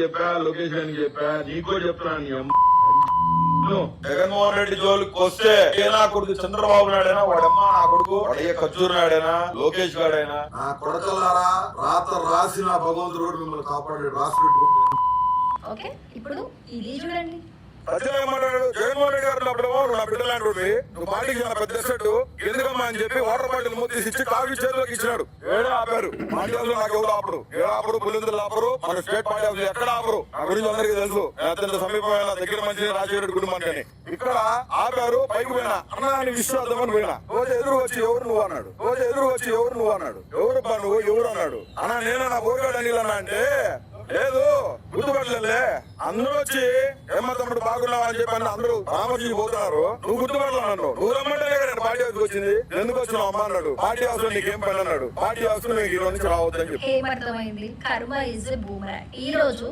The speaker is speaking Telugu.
చెప్పా, లోకేష్ గారికి చెప్పా, నీకో చెప్తున్నాను. జగన్మోహన్ రెడ్డి జోలికి వస్తే నా కొడుకు చంద్రబాబు నాయుడైనా వాడమ్మ నా కొడుకు వాడయ్య ఖర్జూర్ నాయుడైనా లోకేష్ గాడైనా నా కొడకల్లారా రాత రాసిన భగవంతుడు మిమ్మల్ని కాపాడాడు. రాసి పెట్టుకోండి. ఓకే, ఇప్పుడు ఇది చూడండి. ప్రజలు ఏమంటాడు? జగన్మోహన్ రెడ్డి గారు ఉన్నప్పుడు నా బిడ్డలాంటి నువ్వు పార్టీకి చాలా పెద్ద సెట్ ఎందుకమ్మా అని చెప్పి వాటర్ బాటిల్ మూతీసి ఇచ్చి కాఫీ చేతిలోకి ఇచ్చినాడు. ఏడా ఆపారు పార్టీ హౌస్ లో నాకు ఎవరు ఆపరు, ఆపరు పులిందులు ఆపరు, మన స్టేట్ పార్టీ హౌస్ ఎక్కడ ఆపరు. నా గురించి అందరికీ తెలుసు. అత్యంత సమీపమైన దగ్గర మంచి రాజశేఖర కుటుంబానికి ఇక్కడ ఆపారు. పైకి పోయినా అన్నాన్ని విశ్వాసం అని పోయినా రోజు ఎదురు వచ్చి ఎవరు నువ్వు అన్నాడు. ఎవరు నువ్వు ఎవరు అన్నాడు. అన్నా నేను నా బోర్గాడు అనిల్ అన్నా అంటే లేదు గుర్తుపట్టలే. అందరూ వచ్చి ఏమ్మ తమ్ముడు బాగున్నావా అని చెప్పి అందరూ రామజీ పోతున్నారు. నువ్వు గుర్తుపట్టలేను. నువ్వు రమ్మంటే నేను పార్టీ హౌస్ వచ్చింది. ఎందుకు వచ్చినావు అమ్మ అన్నాడు. పార్టీ హౌస్ లో నీకేం పని అన్నాడు. పార్టీ హౌస్ లో నీకు ఈ రోజు నుంచి రావద్దని చెప్పి ఏమర్థమైంది? కర్మ ఈజ్ ఎ బూమరాంగ్. ఈ రోజు